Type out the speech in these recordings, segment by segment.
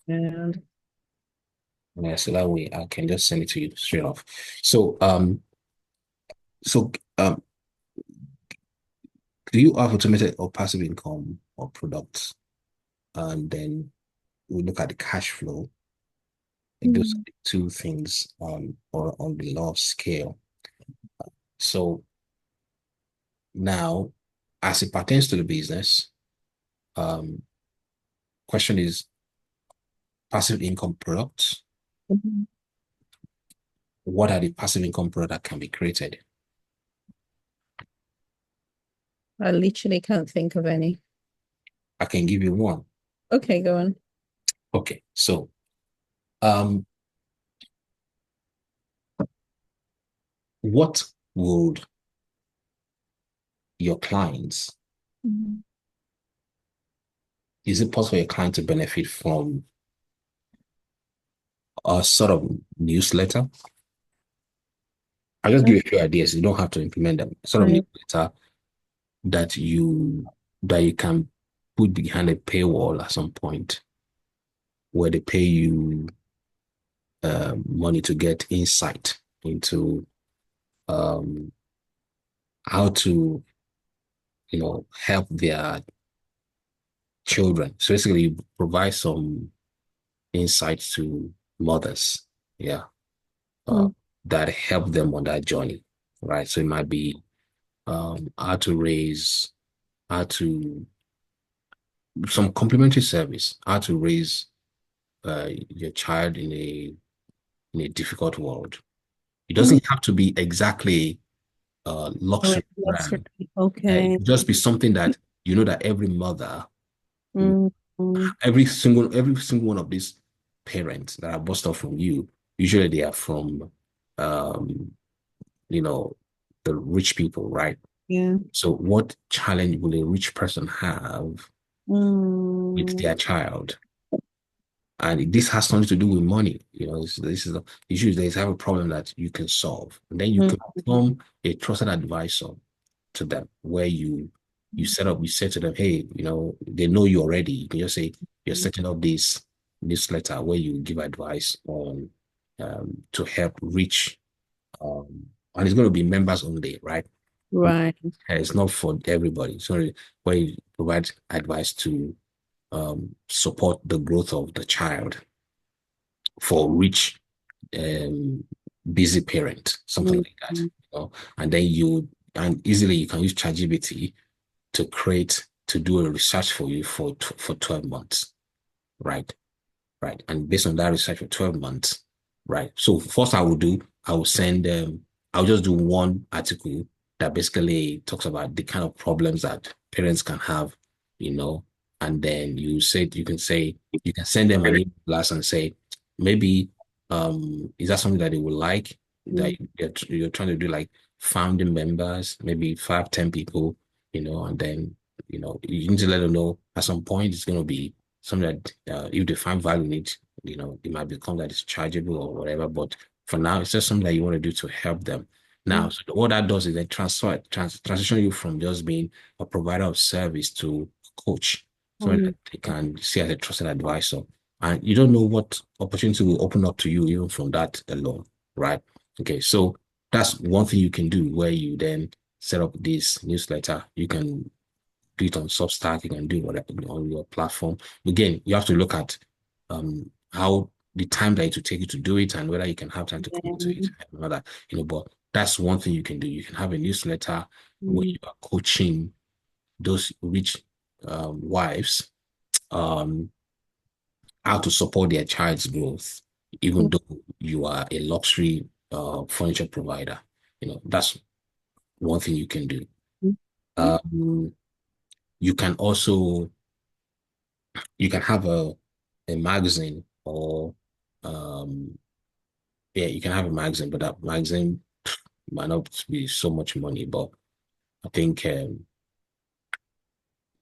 And Yeah, so that way I can just send it to you straight off. So so do you have automated or passive income or products? And then we look at the cash flow. Like those are mm, the two things or on the law scale. So now, as it pertains to the business, um, question is passive income products. mhm. What are the passive income products that can be created? I literally can't think of any. I can give you one. Okay, go on. Okay, so um, what would your clients, Mhm. is it possible for your client to benefit from a sort of newsletter? I'll just give you a few ideas. You don't have to implement them. Sort of Right. newsletter that you can put behind a paywall at some point where they pay you money to get insight into um, how to help their children. So basically, you provide some insights to mothers, yeah, uh, Mm, that help them on that journey, right? So it might be how to raise, how to some complimentary service, how to raise your child in a difficult world. It mm. doesn't have to be exactly a Oh, luxury that's brand. right. It Okay. could just be something that you know that every mother, Mm, mm, every single one of these parents that are bought off from you, usually they are from um, you know, the rich people, right? yeah. So what challenge will a rich person have with Mm, their child? And this has something to do with money. This is the issue. They have a problem that you can solve. And then you mm, can become a trusted advisor to them, where you say to them, hey, they know you already. You can just say you're mm. setting up this newsletter where you give advice on to help reach and it's going to be members only, right? Right. It's not for everybody. So where you provide advice to support the growth of the child for rich um, busy parent, something Mm, like that. mm, And then and easily you can use ChatGPT to do a research for you for 12 months, right? Right. And based on that research for 12 months, right? So first I will send I'll just do one article that basically talks about the kind of problems that parents can have, you know, and then you can send them an email blast and say, maybe is that something that they would like that mm, you're trying to do like founding members, maybe 5, 10 people, and then you need to let them know at some point it's gonna be something that if they find value in it, it might become that it's chargeable or whatever. But for now, it's just something that you want to do to help them. Now, mm, so what that does is then transition you from just being a provider of service to a coach, so mm, that they can see as a trusted advisor. And you don't know what opportunity will open up to you even from that alone, right? Okay, so that's one thing you can do where you then set up this newsletter. You can do it on Substack, you can do whatever on your platform. Again, you have to look at how the time that it will take you to do it and whether you can have time to commit to it yeah, and all that, but that's one thing you can do. You can have a newsletter where mm, you are coaching those rich wives um, how to support their child's growth, even mm, though you are a luxury furniture provider. That's one thing you can do. mm, mm. Um, you can also you can have a magazine or um yeah, you can have a magazine, but that magazine might not be so much money. But I think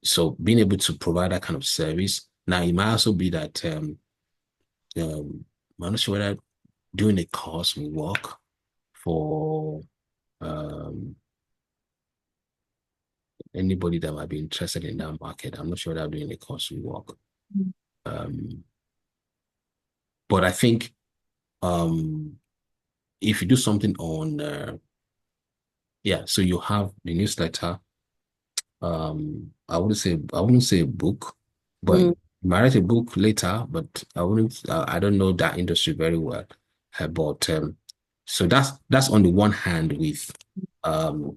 so being able to provide that kind of service. Now it might also be that um I'm not sure whether doing a course will work for um anybody that might be interested in that market. I'm not sure that doing a course will work. Mm. Um But I think um if you do something on yeah, so you have the newsletter. I wouldn't say a book, but Mm. you might write a book later, but I don't know that industry very well. But so that's on the one hand with um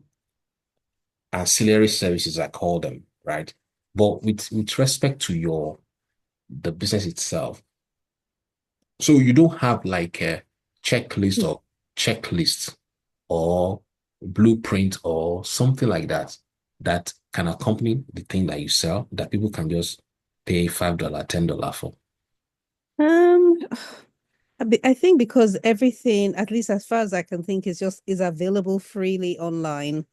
ancillary services, I call them, right? But with respect to your the business itself, so you don't have like a checklist or checklist or blueprint or something like that that can accompany the thing that you sell that people can just pay $5, $10 for. Um, I think because everything, at least as far as I can think, is available freely online.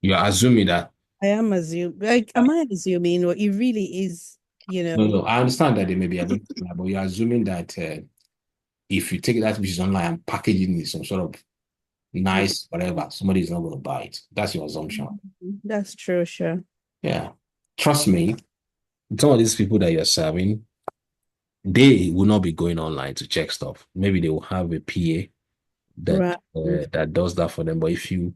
You're assuming that Am I assuming, or it really is, you no, know, no, I understand that they may be available, but you're assuming that if you take that which is online and package it in some sort of mm, nice whatever, somebody is not going to buy it. That's your assumption. that's true, sure. Yeah. Trust me, some of these people that you're serving, they will not be going online to check stuff. Maybe they will have a PA Right. that does that for them. But if you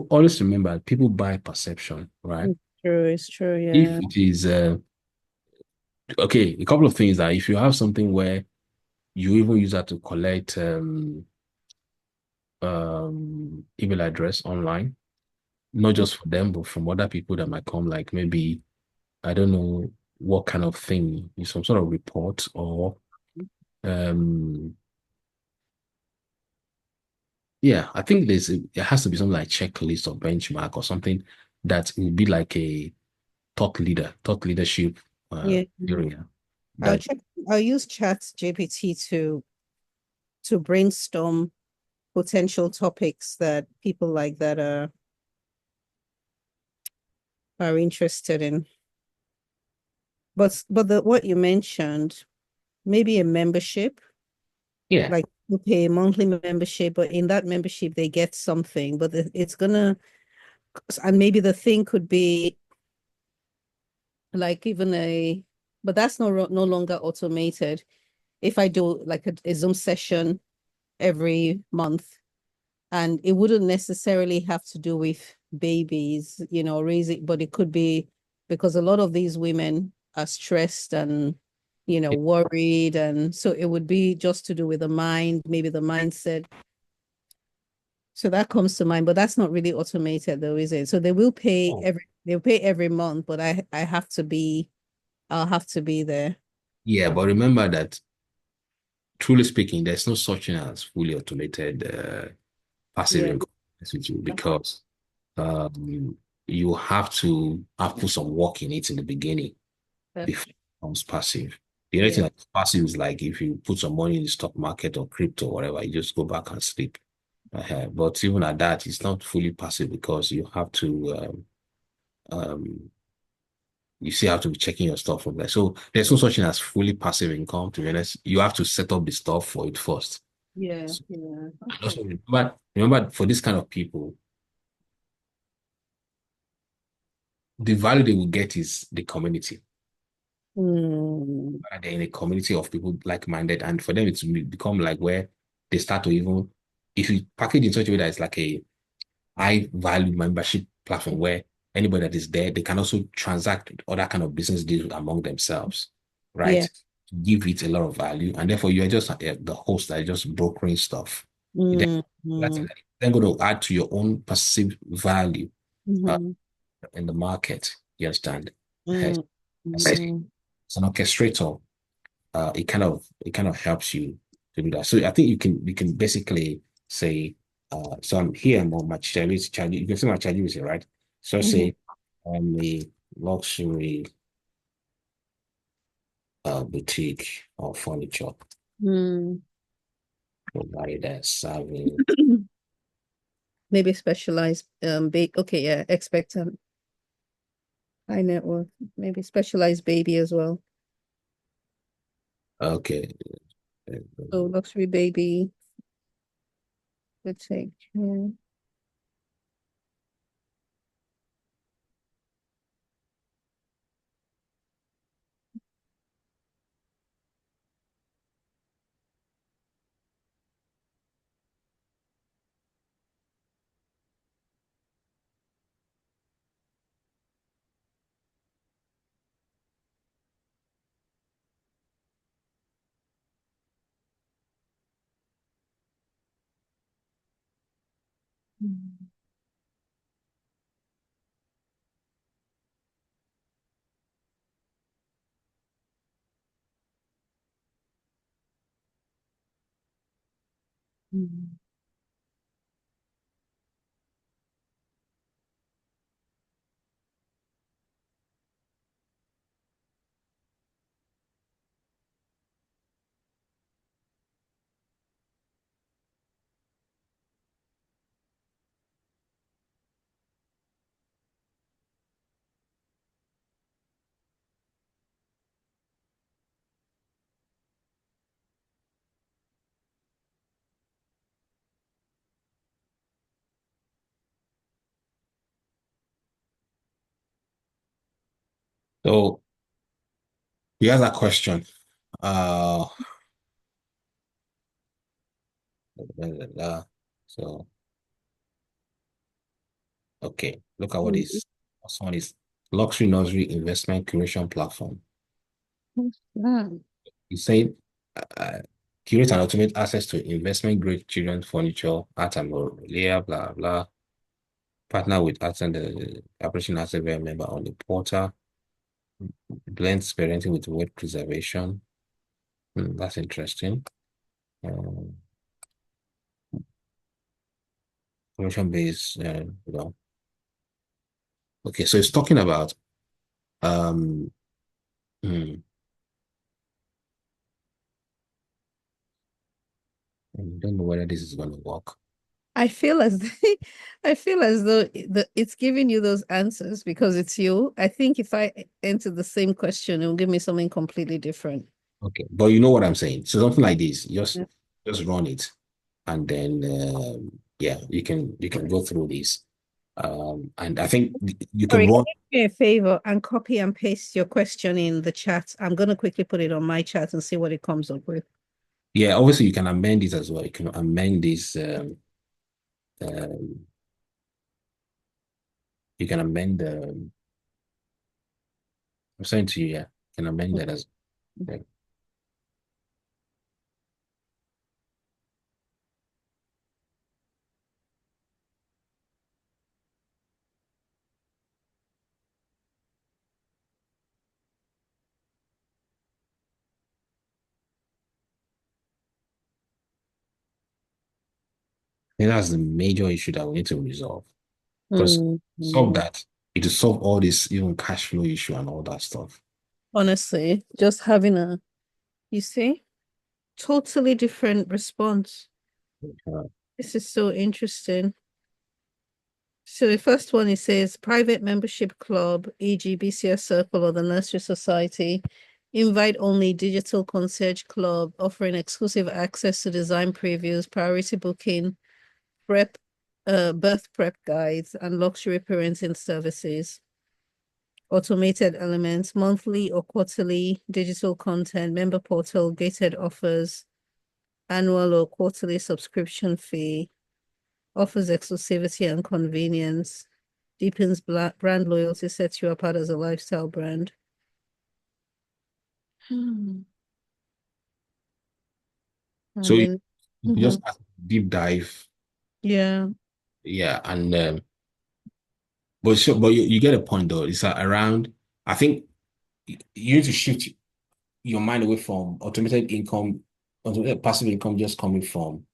always remember people buy perception, right? It's true, If yeah. it is okay, a couple of things that if you have something where you even use that to collect email address online, not just for them, but from other people that might come, like maybe I don't know what kind of thing, some sort of report or um yeah, I think it has to be something like checklist or benchmark or something that will be like a thought leadership Yeah. area I'll that check I'll use Chat GPT to brainstorm potential topics that people like that are interested in. But the what you mentioned, maybe a membership, yeah, like you pay a monthly membership, but in that membership they get something, but it's gonna, and maybe the thing could be like even but that's no longer automated. If I do like a Zoom session every month, and it wouldn't necessarily have to do with babies, raising, but it could be because a lot of these women are stressed and worried, and so it would be just to do with the mind, maybe the mindset. So that comes to mind, but that's not really automated though, is it? So oh, they'll pay every month, but I'll have to be there. yeah, but remember that truly speaking, there's no such thing as fully automated passive Yeah, income with you because you have to have put some work in it in the beginning that's before it becomes passive. The other thing yeah. that's passive is like if you put some money in the stock market or crypto or whatever, you just go back and sleep. But even at that, it's not fully passive because you have to you still have to be checking your stuff from there. So there's no such thing as fully passive income, to be honest. You have to set up the stuff for it first. Yeah, So, yeah. and Okay. also remember for this kind of people, the value they will get is the community. Mm, They're in a community of people like-minded, and for them it's become like where they start to even if you package in such a way that it's like a high value membership platform where anybody that is there, they can also transact other kind of business deals among themselves, yeah. right? Give it a lot of value. And therefore, you're just the host that is just brokering stuff. Then, Mm, that's mm, then going to add to your own perceived value uh, mm, in the market. You understand? Yes. mm, As mm, an orchestrator, it kind of helps you to do that. So I think you can basically say, so I'm here I'm on my charity, you can see my charity, right? So mhm, say I'm a luxury boutique or furniture mm. provider serving. Maybe specialized, okay, yeah, expectant, high net worth, maybe specialized baby as well. Okay. So luxury baby would take. Mm. Mm. So here's a question. Uh, blah, blah, blah. So, okay, look at what Mm. is this one is luxury nursery investment curation platform. What's that? You say curate and automate access to investment grade children's furniture, art and memorabilia, blah blah. Partner with art and the operation as a member on the portal. Blends parenting with word preservation. That's interesting. Um, Commission based, Okay, so it's talking about um. hmm, I don't know whether this is going to work. I feel as I feel as though it's giving you those answers because it's you. I think if I enter the same question, it will give me something completely different. Okay, but you know what I'm saying. So something like this, Yeah. just run it, and then yeah, you can go through this. And I think you can Sorry, can run. you do me a favor and copy and paste your question in the chat? I'm going to quickly put it on my chat and see what it comes up with. Yeah, obviously you can amend it as well. You can amend this. Um, you can amend the. I'm saying to you, yeah, you can amend that as. Okay. I think that's the major issue that we need to resolve. Because Mm, solve mm. that, it will solve all this even cash flow issue and all that stuff. Honestly, just having you see, totally different response. Uh, This is so interesting. So the first one, it says private membership club, e.g. BCS Circle or the Nursery Society, invite only digital concierge club offering exclusive access to design previews, priority booking, prep, birth prep guides, and luxury parenting services. Automated elements, monthly or quarterly digital content, member portal, gated offers, annual or quarterly subscription fee, offers exclusivity and convenience, deepens brand loyalty, sets you apart as a lifestyle brand. Hmm. so And then, you mhm, just deep dive, yeah, yeah, and but you get a point though. It's around. I think you need to shift your mind away from automated passive income just coming from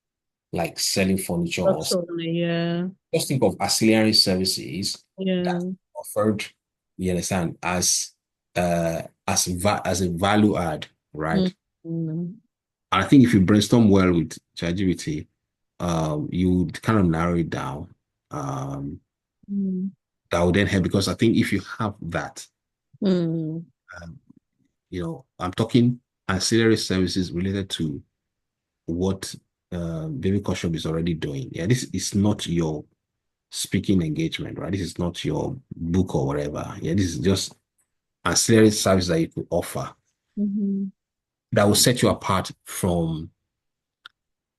like selling furniture or that's only, yeah, just think of ancillary services that yeah. offered, you understand, as a value add, right? Mm, And I think if you brainstorm well with ChatGPT, you would kind of narrow it down. Um, mm, that would then help because I think if you have that, mm, um, I'm talking ancillary services related to what Baby Shop is already doing. Yeah, this is not your speaking engagement, right? This is not your book or whatever. Yeah, this is just ancillary service that you could offer mhm, that will set you apart from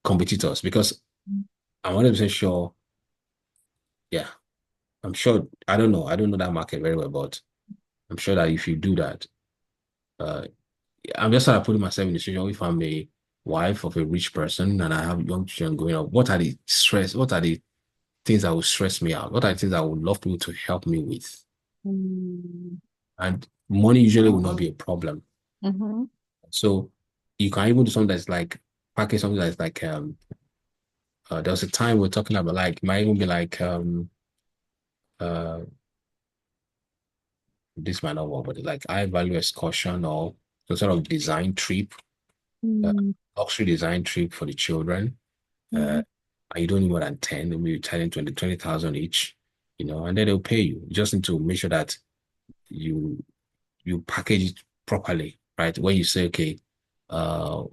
competitors because I'm 100% sure, yeah, I'm sure, I don't know that market very well, but I'm sure that if you do that, uh, I'm just sort of putting myself in the situation if I'm a wife of a rich person and I have young children growing up, what are the stress, what are the things that will stress me out? What are the things I would love people to help me with? Mm. And money usually will not be a problem. Mm-hmm. So you can even do something that's like package something that's like there was a time we're talking about like it might even be like uh this might not work, but like high value excursion or some sort of design trip, uh, Mm. luxury design trip for the children. Uh Mm. and you don't need more than 10, maybe you charge them 20,000 each, and then they'll pay you. You just need to make sure that you you package it properly, right? When you say, okay, uh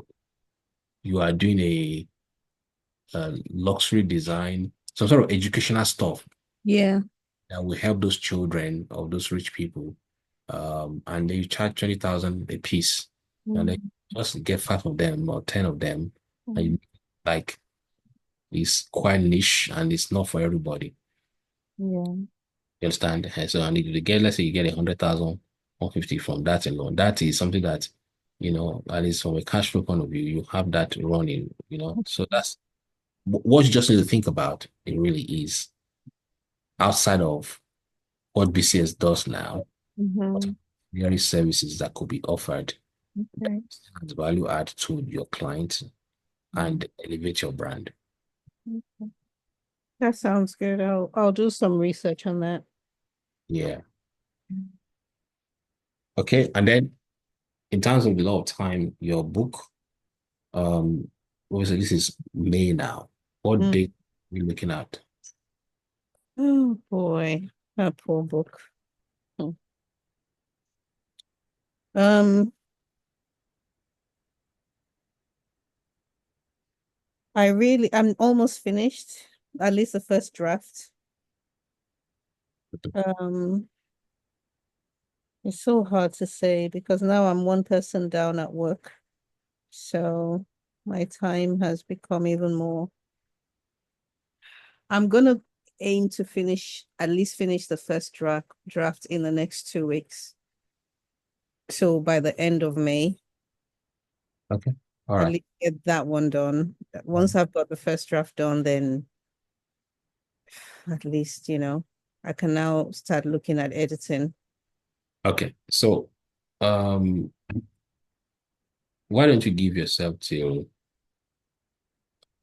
you are doing a luxury design, some sort of educational stuff Yeah. that will help those children of those rich people. And then you charge 20,000 a piece, and then Mm. just get five of them or 10 of them, and Mm. like it's quite niche and it's not for everybody. Yeah. You understand? And so I need to get, let's say you get 100,000, 150 from that alone. That is something that, at least from a cash flow point of view,. You have that running. So that's what you just need to think about. It really is outside of what BCS does now, what Mm-hmm. various services that could be offered that Okay. adds value add to your client Mm. and elevate your brand. Okay. That sounds good. I'll do some research on that. Yeah. Okay. And then in terms of a lot of time, your book, obviously this is May now. What Mm. date are we looking at? Oh boy, that poor book. Hmm. Um, I'm almost finished, at least the first draft. Um, it's so hard to say because now I'm one person down at work. So my time has become even more. I'm gonna aim to at least finish the first draft in the next 2 weeks. So by the end of May, Okay. All at right. least get that one done. Once I've got the first draft done, then at least, I can now start looking at editing. Okay. So, um, why don't you give yourself till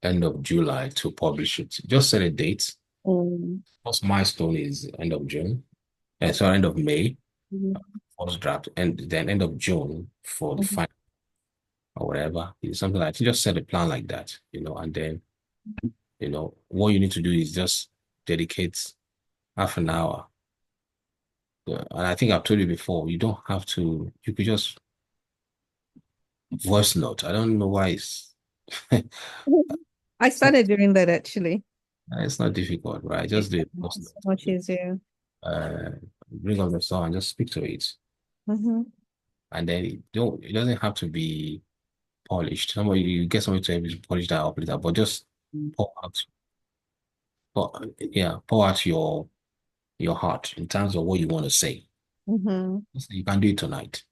end of July to publish it? Just set a date. Um, First milestone is end of June. So end of May, mhm, first draft, and then end of June for the mhm, final or whatever. It's something like you just set a plan like that, and then what you need to do is just dedicate half an hour. And I think I've told you before, you don't have to, you could just voice note. I don't know why I it's not started doing that actually. it's not difficult, right? It's Just do a voice so much note. easier. Uh, bring up the song and just speak to it. Hmm. And then it doesn't have to be polished. Somebody you get somebody to help you polish that up later, but just pour out pour out your heart in terms of what you want to say. Hmm. You can do it tonight.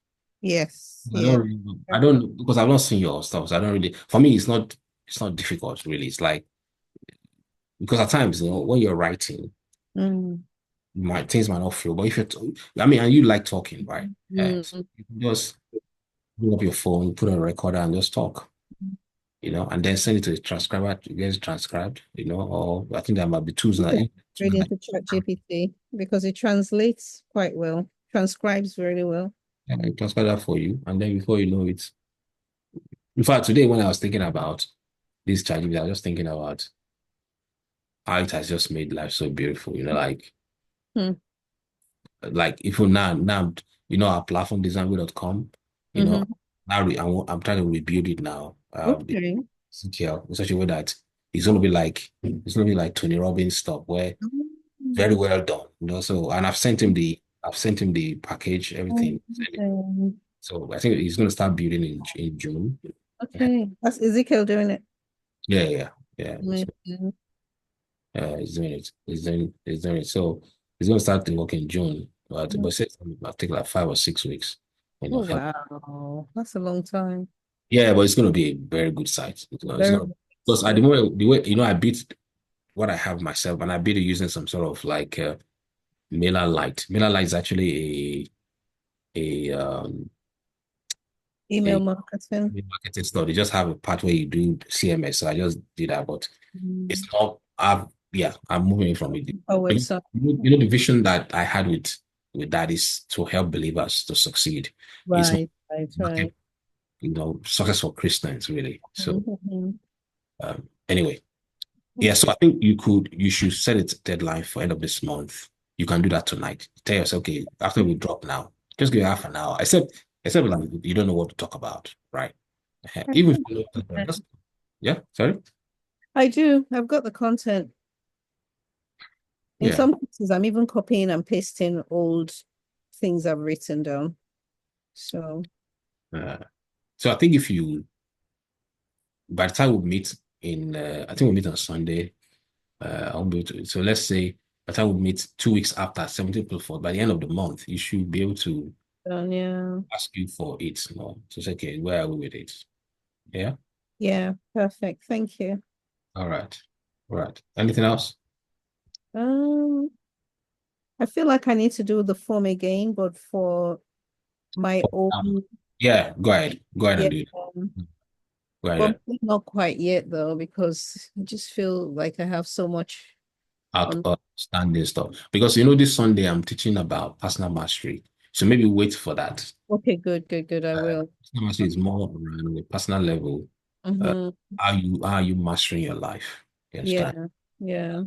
Yes, yeah. I don't because I've not seen your stuff, so I don't really for me it's not difficult really. It's like because at times, when you're writing, Mm. things might not flow, but if I mean, and you like talking, right? So Mm. you can just bring up your phone, put on a recorder and just talk. And then send it to the transcriber to get it transcribed, or I think there might be tools now. Yeah. Straight into Chat GPT because it translates quite well, transcribes very well. Transcribe that for you. And then before you know it, in fact, today when I was thinking about this ChatGPT, I was just thinking about how it has just made life so beautiful, Hmm. like if you now, our platform designway.com, you know, Hmm. now I'm trying to rebuild it now. Okay. In such a way that it's gonna be like Tony Robbins stuff where very Mm. well done. So and I've sent him the package, everything. So I think he's gonna start building in June. Okay. That's Ezekiel doing it. Yeah, yeah, yeah. So Amazing. he's doing it. He's doing it. So he's gonna start the work in June. But Mm. it'll take like 5 or 6 weeks. Oh, Help. wow. That's a long time. Yeah, but it's gonna be a very good site. It's Very gonna because at the moment the way I beat what I have myself, and I've been using some sort of like MailerLite. MailerLite is actually a Email a marketing. marketing store. They just have a part where you do CMS. So I just did that, but it's Mm. not. I'm moving from it. A website. The vision that I had with that is to help believers to succeed. It's Right, right, market, right. success for Christians really. So Mhm. anyway, yeah. So Okay. I think you should set a deadline for end of this month. You can do that tonight. Tell yourself, okay, after we drop now, just give it half an hour. Except like you don't know what to talk about, right? Even if you know what to talk about, just yeah. Sorry. I do. I've got the content. In Yeah. some cases, I'm even copying and pasting old things I've written down. So, Uh, so I think if you by the time we meet I think we meet on Sunday. I'll be able to. So let's say by the time we meet 2 weeks after 17th to 4th, by the end of the month, you should be able to yeah. ask you for it. To say, okay, where are we with it? Yeah. Yeah, perfect. Thank you. All right. All right. Anything else? Um, I feel like I need to do the form again, but for my Um, own, yeah, go ahead. Go ahead yeah. and do it. Go But ahead. not quite yet though, because I just feel like I have so much on. Outstanding stuff. Because this Sunday I'm teaching about personal mastery. So maybe wait for that. Okay, good, good, good. I will. Personal mastery is more around the personal level. Uh, Mm-hmm. how are you mastering your life? You understand? Yeah, yeah.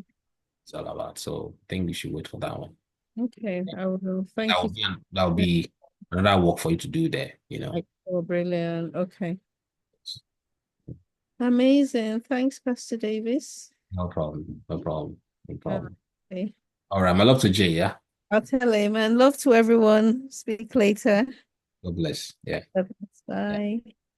It's all about. So I think you should wait for that one. Okay, I will. That Thank will you. be that will be another work for you to do there. Like, oh, brilliant. Okay. Amazing. Thanks, Pastor Davis. No problem. No problem. No problem. Okay. All right. My love to Jay. Yeah. I'll tell him and love to everyone. Speak later. God bless. Yeah. Bye.